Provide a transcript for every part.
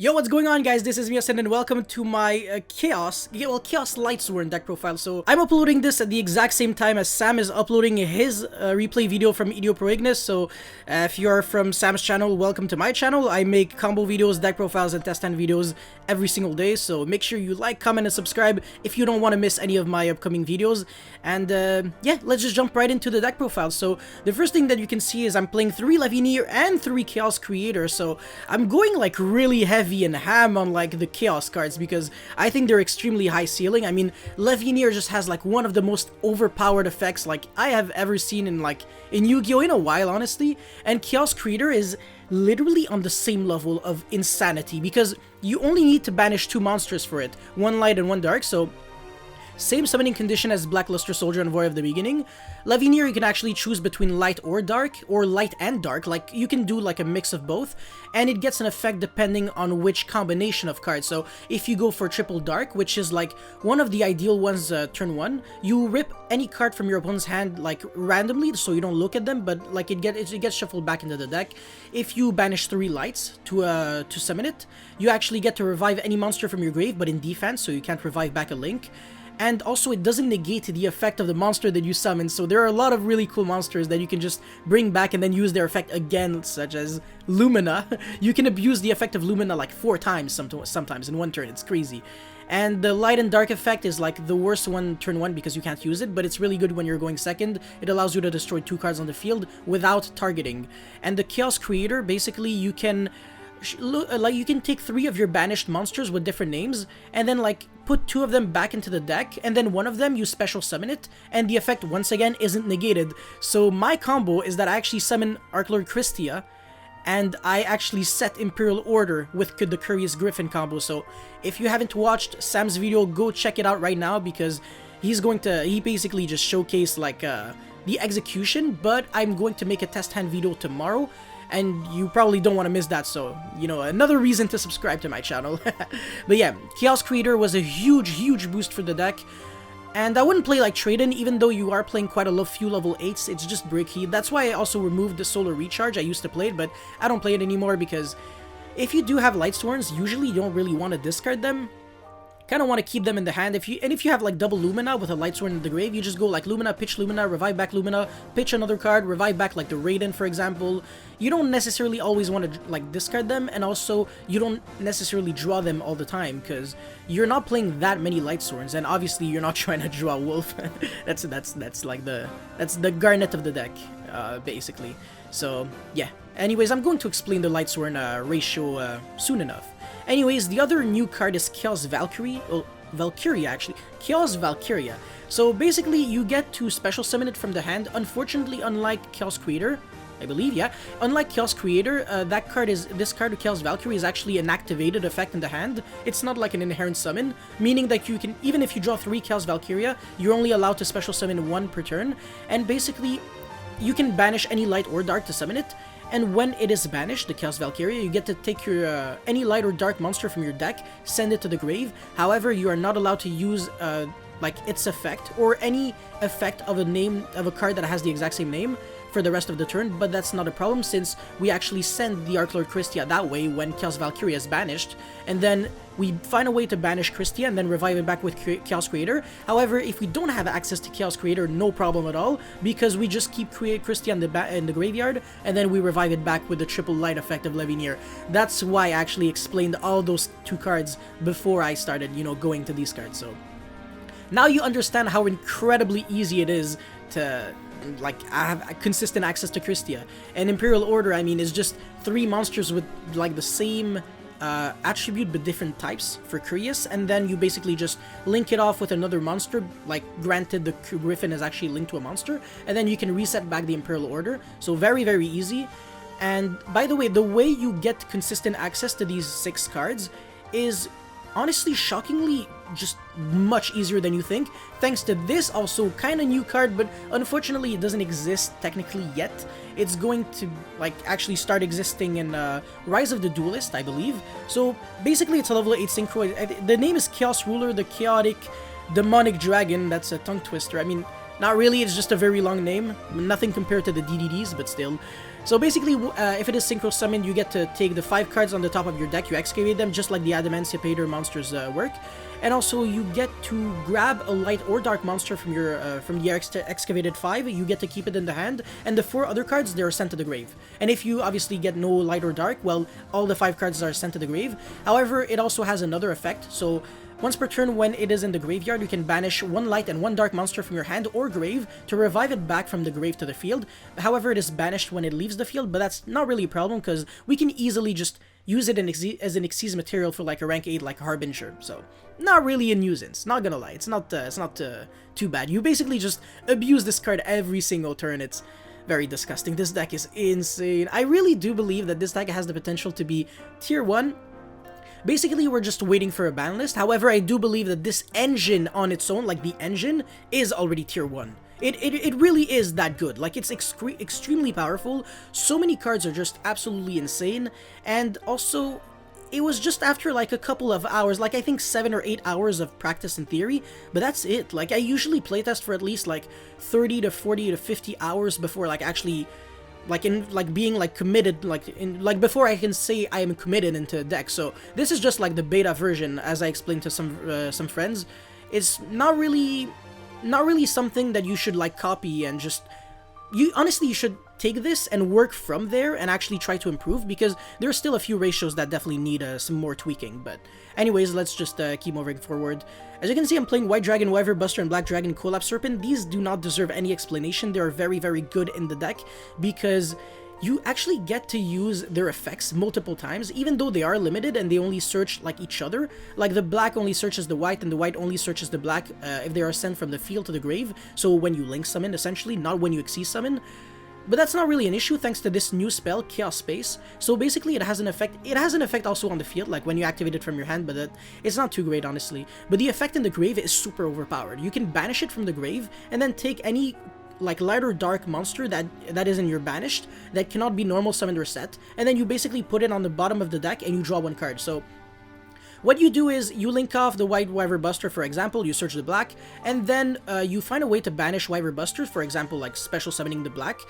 Yo, what's going on, guys? This is Mios and welcome to my Chaos Lightsworn deck profile. So I'm uploading this at the exact same time as Sam is uploading his replay video from Ideo Pro Ignis. So if you're from Sam's channel, welcome to my channel. I make combo videos, deck profiles, and test hand videos every single day. So make sure you like, comment, and subscribe if you don't want to miss any of my upcoming videos. And yeah, let's just jump right into the deck profile. So the first thing that you can see is I'm playing 3 Levineer and 3 Chaos Creator. So I'm going like really heavy and ham on like the Chaos cards because I think they're extremely high ceiling. I mean, Levineer just has like one of the most overpowered effects like I have ever seen in Yu-Gi-Oh! In a while, honestly. And Chaos Creator is literally on the same level of insanity because you only need to banish 2 monsters for it, 1 light and 1 dark. So same summoning condition as Blackluster Soldier and Void of the Beginning. Levineer, you can actually choose between light or dark, or light and dark, like you can do like a mix of both, and it gets an effect depending on which combination of cards. So if you go for triple dark, which is like one of the ideal ones turn 1, you rip any card from your opponent's hand like randomly, so you don't look at them, but like it gets shuffled back into the deck. If you banish 3 lights to summon it, you actually get to revive any monster from your grave, but in defense, so you can't revive back a Link. And also, it doesn't negate the effect of the monster that you summon, so there are a lot of really cool monsters that you can just bring back and then use their effect again, such as Lumina. You can abuse the effect of Lumina like 4 times sometimes in one turn, it's crazy. And the light and dark effect is like the worst one turn 1 because you can't use it, but it's really good when you're going second. It allows you to destroy 2 cards on the field without targeting. And the Chaos Creator, basically you can take 3 of your banished monsters with different names and then like put 2 of them back into the deck, and then 1 of them you special summon it, and the effect once again isn't negated. So my combo is that I actually summon Archlord Christia and I actually set Imperial Order with the Curious Griffin combo. So if you haven't watched Sam's video, go check it out right now because he basically just showcased like the execution, but I'm going to make a test hand video tomorrow and you probably don't want to miss that, so, you know, another reason to subscribe to my channel. But yeah, Chaos Creator was a huge boost for the deck, and I wouldn't play like Traden, even though you are playing quite a few level 8s, it's just bricky. That's why I also removed the Solar Recharge. I used to play it, but I don't play it anymore because if you do have Lightsworns, usually you don't really want to discard them. Kind of want to keep them in the hand. If you have like double Lumina with a Lightsworn in the grave, you just go like Lumina, pitch Lumina, revive back Lumina, pitch another card, revive back like the Raiden, for example. You don't necessarily always want to like discard them, and also you don't necessarily draw them all the time because you're not playing that many Lightsworns, and obviously you're not trying to draw Wolf. that's the Garnet of the deck, basically. So yeah. Anyways, I'm going to explain the Lightsworn ratio soon enough. Anyways, the other new card is Chaos Valkyrie. Oh, Valkyria, actually. Chaos Valkyria. So basically, you get to special summon it from the hand. Unfortunately, unlike Chaos Creator, I believe, yeah. Unlike Chaos Creator, this card, Chaos Valkyrie, is actually an activated effect in the hand. It's not like an inherent summon, meaning that you can, even if you draw 3 Chaos Valkyria, you're only allowed to special summon 1 per turn. And basically, you can banish any light or dark to summon it. And when it is banished, the Chaos Valkyria, you get to take your any light or dark monster from your deck, send it to the grave. However, you are not allowed to use like its effect or any effect of a card that has the exact same name for the rest of the turn, but that's not a problem since we actually send the Archlord Christia that way when Chaos Valkyria is banished, and then we find a way to banish Christia and then revive it back with Chaos Creator. However, if we don't have access to Chaos Creator, no problem at all, because we just keep Christia in the graveyard, and then we revive it back with the triple light effect of Levineer. That's why I actually explained all those 2 cards before I started, you know, going to these cards. So now you understand how incredibly easy it is to like have consistent access to Christia. And Imperial Order, I mean, is just 3 monsters with like the same attribute but different types for Curious, and then you basically just link it off with another monster, like granted the Griffin is actually linked to a monster, and then you can reset back the Imperial Order. So very easy. And by the way you get consistent access to these 6 cards is honestly shockingly just much easier than you think, thanks to this also kind of new card, but unfortunately it doesn't exist technically yet. It's going to like actually start existing in Rise of the Duelist, I believe. So basically it's a level 8 synchro. The name is Chaos Ruler, the Chaotic Demonic Dragon. That's a tongue twister. I mean, not really, it's just a very long name. Nothing compared to the DDDs, but still. So basically, if it is synchro summoned, you get to take the 5 cards on the top of your deck, you excavate them just like the Adamantipator monsters work, and also you get to grab a light or dark monster from your from the excavated 5. You get to keep it in the hand, and the 4 other cards, they are sent to the grave. And if you obviously get no light or dark, well, all the 5 cards are sent to the grave. However, it also has another effect. So once per turn, when it is in the graveyard, you can banish 1 light and 1 dark monster from your hand or grave to revive it back from the grave to the field. However, it is banished when it leaves the field, but that's not really a problem because we can easily just use it as an Xyz material for like a rank 8 like Harbinger. So not really a nuisance, not gonna lie. It's not too bad. You basically just abuse this card every single turn. It's very disgusting. This deck is insane. I really do believe that this deck has the potential to be tier 1. Basically, we're just waiting for a ban list. However, I do believe that this engine on its own, like the engine, is already tier 1. It really is that good. Like, it's extremely powerful. So many cards are just absolutely insane. And also, it was just after like a couple of hours, like I think 7 or 8 hours of practice in theory, but that's it. Like, I usually playtest for at least like 30 to 40 to 50 hours before like actually being like committed, like before I can say I am committed into a deck. So this is just like the beta version, as I explained to some friends. It's not really something that you should like copy and just honestly you should take this and work from there and actually try to improve, because there are still a few ratios that definitely need some more tweaking. But anyways, let's just keep moving forward. As you can see, I'm playing White Dragon, Wyver Buster, and Black Dragon Collapse Serpent. These do not deserve any explanation. They are very, very good in the deck because you actually get to use their effects multiple times, even though they are limited and they only search like each other. Like the black only searches the white and the white only searches the black if they are sent from the field to the grave. So when you link summon, essentially, not when you Xyz summon. But that's not really an issue thanks to this new spell, Chaos Space. So basically it has an effect. It has an effect also on the field, like when you activate it from your hand, but it's not too great, honestly. But the effect in the grave is super overpowered. You can banish it from the grave and then take any like light or dark monster that is in your banished that cannot be normal summoned or set, and then you basically put it on the bottom of the deck and you draw 1 card. So what you do is you link off the White Wyver Buster, for example, you search the black, and then you find a way to banish Wyver Buster, for example, like special summoning the black.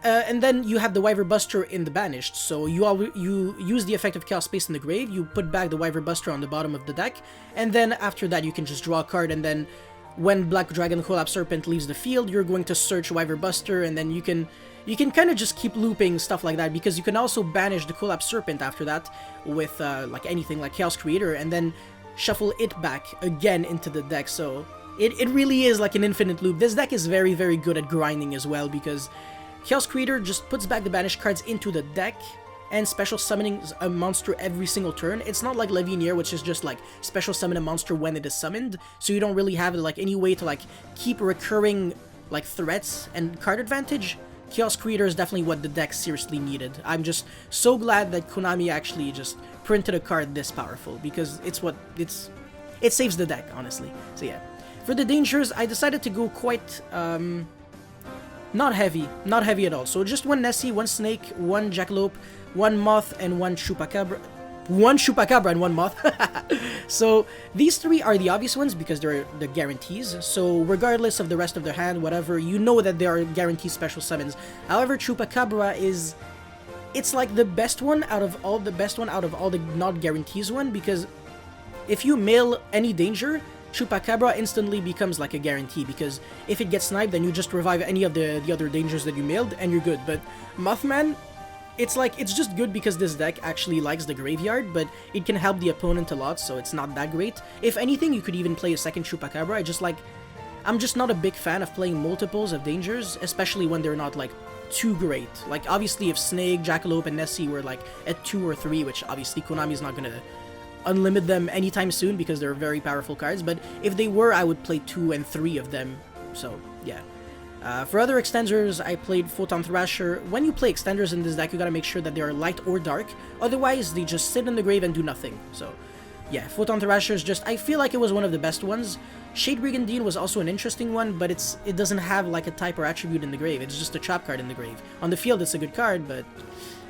And then you have the Wyver Buster in the banished, so you use the effect of Chaos Space in the grave, you put back the Wyver Buster on the bottom of the deck, and then after that you can just draw a card, and then when Black Dragon Collapse Serpent leaves the field, you're going to search Wyver Buster, and then you can kind of just keep looping stuff like that, because you can also banish the Collapse Serpent after that with like anything like Chaos Creator, and then shuffle it back again into the deck. So it really is like an infinite loop. This deck is very, very good at grinding as well, because Chaos Creator just puts back the banished cards into the deck and special summoning a monster every single turn. It's not like Levinier, which is just like special summon a monster when it is summoned, so you don't really have like any way to like keep recurring like threats and card advantage. Chaos Creator is definitely what the deck seriously needed. I'm just so glad that Konami actually just printed a card this powerful, because it saves the deck, honestly. So yeah. For the dangers, I decided to go quite not heavy at all. So just 1 Nessie, 1 Snake, 1 Jackalope, 1 Moth, and 1 Chupacabra. 1 Chupacabra and 1 Moth. So these 3 are the obvious ones because they're the guarantees. So regardless of the rest of their hand, whatever, you know that they are guaranteed special summons. However, Chupacabra it's like the best one out of all the not guarantees one, because if you mail any danger, Chupacabra instantly becomes like a guarantee, because if it gets sniped, then you just revive any of the other dangers that you mailed and you're good. But Mothman, it's just good because this deck actually likes the graveyard, but it can help the opponent a lot, so it's not that great. If anything, you could even play a second Chupacabra. I'm just not a big fan of playing multiples of dangers, especially when they're not like too great. Like obviously if Snake, Jackalope, and Nessie were like at 2 or 3, which obviously Konami's not gonna unlimit them anytime soon because they're very powerful cards, but if they were, I would play 2 and 3 of them. So yeah. For other extenders, I played Photon Thrasher. When you play extenders in this deck, you gotta make sure that they are light or dark, otherwise they just sit in the grave and do nothing. So yeah, Photon Thrasher is just, I feel like it was one of the best ones. Shade Brigandine was also an interesting one, but it doesn't have like a type or attribute in the grave, it's just a trap card in the grave. On the field it's a good card, but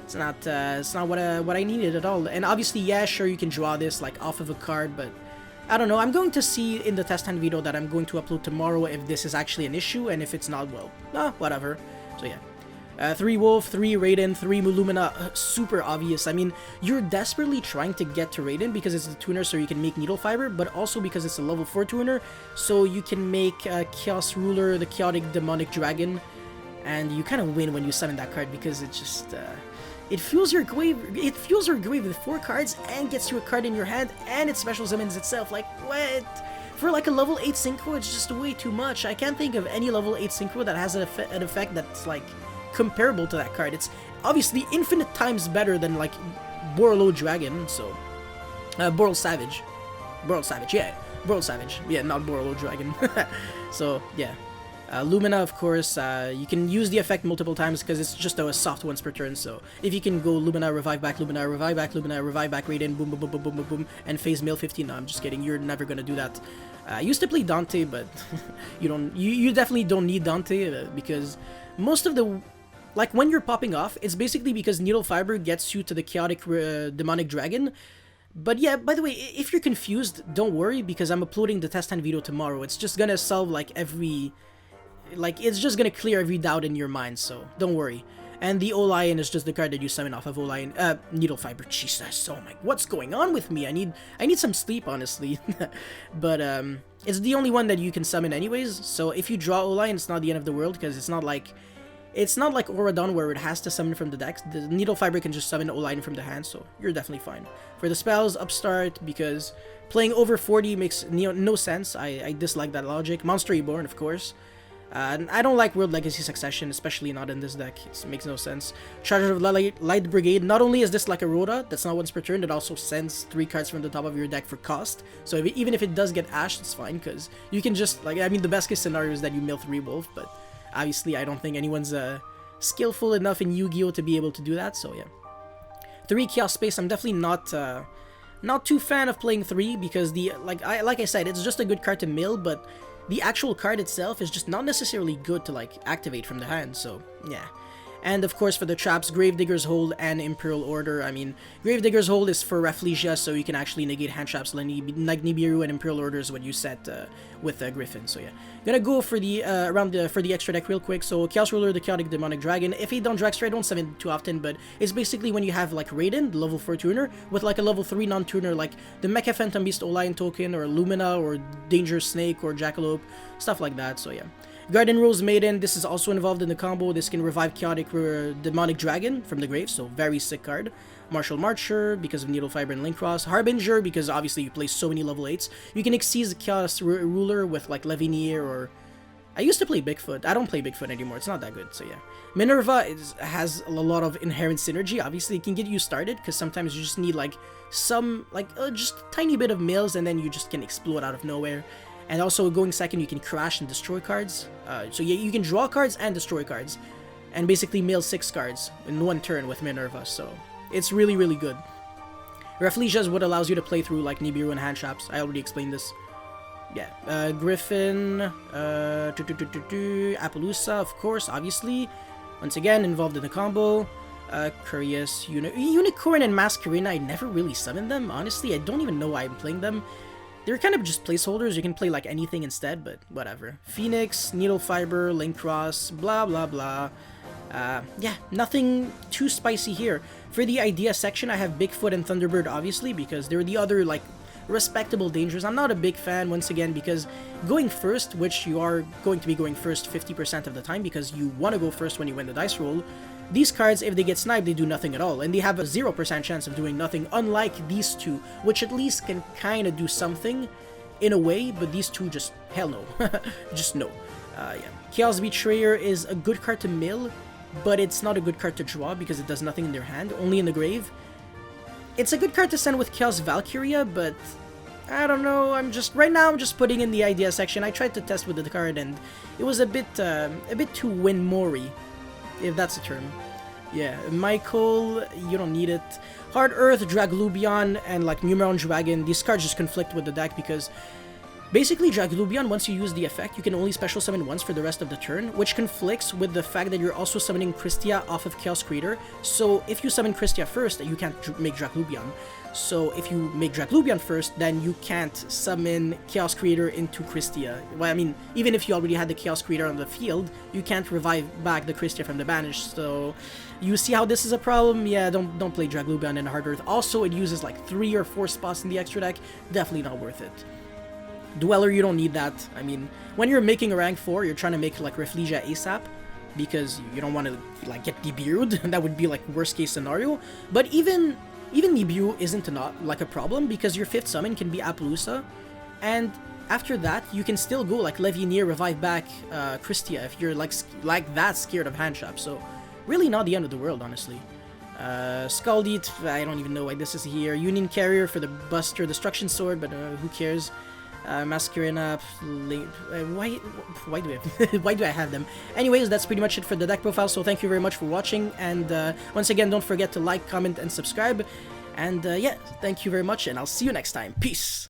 it's not what I needed at all. And obviously, yeah, sure, you can draw this like off of a card, but I don't know. I'm going to see in the test hand video that I'm going to upload tomorrow if this is actually an issue, and if it's not, well, whatever. So yeah. 3 Wolf, 3 Raiden, 3 Lumina, super obvious. I mean, you're desperately trying to get to Raiden because it's a tuner so you can make Needle Fiber, but also because it's a level 4 tuner, so you can make Chaos Ruler, the Chaotic Demonic Dragon, and you kind of win when you summon that card because it just... it fuels your grave with 4 cards and gets you a card in your hand, and it special summons itself. Like, what? For like a level 8 synchro, it's just way too much. I can't think of any level 8 synchro that has an effect that's like comparable to that card. It's obviously infinite times better than like Borolo Dragon, so Boral Savage, yeah, not Borolo Dragon. So yeah, Lumina, of course, you can use the effect multiple times because it's just a soft once per turn. So if you can go Lumina, revive back Lumina, revive back Lumina, revive back Raiden, boom, boom, boom, boom, boom, boom, boom, and phase mail 15. No, I'm just kidding. You're never gonna do that. I used to play Dante, but you definitely don't need Dante because most of the, like when you're popping off, it's basically because Needle Fiber gets you to the Chaotic Demonic Dragon. But yeah, by the way, if you're confused, don't worry because I'm uploading the test hand video tomorrow. It's just gonna solve like it's just gonna clear every doubt in your mind, so don't worry. And the O-Lion is just the card that you summon off of O-Lion, Needle Fiber. Jesus, oh my, what's going on with me? I need some sleep, honestly. But it's the only one that you can summon anyways, so if you draw O-Lion, it's not the end of the world, because it's not like Auradon where it has to summon from the deck. The Needle Fiber can just summon O-Lion from the hand, so you're definitely fine. For the spells, Upstart, because playing over 40 makes no sense. I dislike that logic. Monster Reborn, of course. I don't like World Legacy Succession, especially not in this deck. It makes no sense. Charge of Light Brigade. Not only is this like a Rhoda, that's not once per turn, it also sends 3 cards from the top of your deck for cost. So even if it does get ashed, it's fine, because you can just, like, I mean, the best case scenario is that you mill 3 Wolf, but obviously I don't think anyone's skillful enough in Yu-Gi-Oh! To be able to do that, so yeah. 3 Chaos Space, I'm definitely not too fan of playing 3, because like I said, it's just a good card to mill, but the actual card itself is just not necessarily good to like activate from the hand, so yeah. And of course for the traps, Gravedigger's Hold and Imperial Order. I mean, Gravedigger's Hold is for Rafflesia, so you can actually negate hand traps like Nibiru, and Imperial Order is what you set with Griffin. So yeah, gonna go for the for the extra deck real quick. So Chaos Ruler, the Chaotic Demonic Dragon. If he don't Dragster, I don't summon it too often, but it's basically when you have like Raiden, the level 4 tuner, with like a level 3 non-tuner like the Mecha Phantom Beast O-Lion token, or Lumina, or Danger Snake, or Jackalope, stuff like that. So yeah. Garden Rose Maiden, this is also involved in the combo. This can revive Chaotic Demonic Dragon from the grave, so very sick card. Martial Marcher, because of Needle Fiber and Link Cross. Harbinger, because obviously you play so many level 8s. You can exceed Chaos Ruler with like Levinier, or... I used to play Bigfoot. I don't play Bigfoot anymore. It's not that good, so yeah. Minerva has a lot of inherent synergy. Obviously, it can get you started, because sometimes you just need like some, just a tiny bit of mills, and then you just can explode out of nowhere. And also, going second, you can crash and destroy cards. So yeah, you can draw cards and destroy cards. And basically mail 6 cards in one turn with Minerva. So it's really, really good. Rafflesia is what allows you to play through like Nibiru and hand traps. I already explained this. Yeah. Griffin. Appaloosa, of course, obviously. Once again, involved in the combo. Curious. Unicorn and Masquerina, I never really summoned them. Honestly, I don't even know why I'm playing them. They're kind of just placeholders. You can play like anything instead, but whatever. Phoenix, Needle Fiber, Link Cross, blah blah blah. Yeah, nothing too spicy here. For the idea section, I have Bigfoot and Thunderbird, obviously, because they're the other like respectable dangers. I'm not a big fan, once again, because going first, which you are going to be going first 50% of the time because you want to go first when you win the dice roll, these cards, if they get sniped, they do nothing at all, and they have a 0% chance of doing nothing, unlike these two, which at least can kind of do something in a way, but these two just, hell no. Just no. Yeah. Chaos Betrayer is a good card to mill, but it's not a good card to draw because it does nothing in their hand, only in the grave. It's a good card to send with Chaos Valkyria, but I don't know, right now I'm just putting in the idea section. I tried to test with the card and it was a bit too win-mori, if that's a term. Yeah, Michael, you don't need it. Hard Earth, Draglubion, and like Numeron Dragon, these cards just conflict with the deck because basically Draglubion, once you use the effect, you can only special summon once for the rest of the turn, which conflicts with the fact that you're also summoning Christia off of Chaos Creator. So if you summon Christia first, you can't make Draglubion. So if you make Draclubion first, then you can't summon Chaos Creator into Christia. Well, I mean, even if you already had the Chaos Creator on the field, you can't revive back the Christia from the banish. So you see how this is a problem? Yeah, don't play Draclubion in Hard Earth. Also, it uses like 3 or 4 spots in the extra deck. Definitely not worth it. Dweller, you don't need that. I mean, when you're making a rank 4, you're trying to make like Rafflesia ASAP, because you don't want to like get debuted. That would be like worst case scenario. But even Nibiru isn't like a problem, because your 5th summon can be Appaloosa, and after that you can still go like Levineer, revive back Christia if you're like that scared of hand trap. So really not the end of the world, honestly. Scaldeat, I don't even know why this is here. Union Carrier for the Buster Destruction Sword, but who cares? Masquerena, why do I have them? Anyways, that's pretty much it for the deck profile, so thank you very much for watching, and once again, don't forget to like, comment, and subscribe, and yeah, thank you very much, and I'll see you next time. Peace!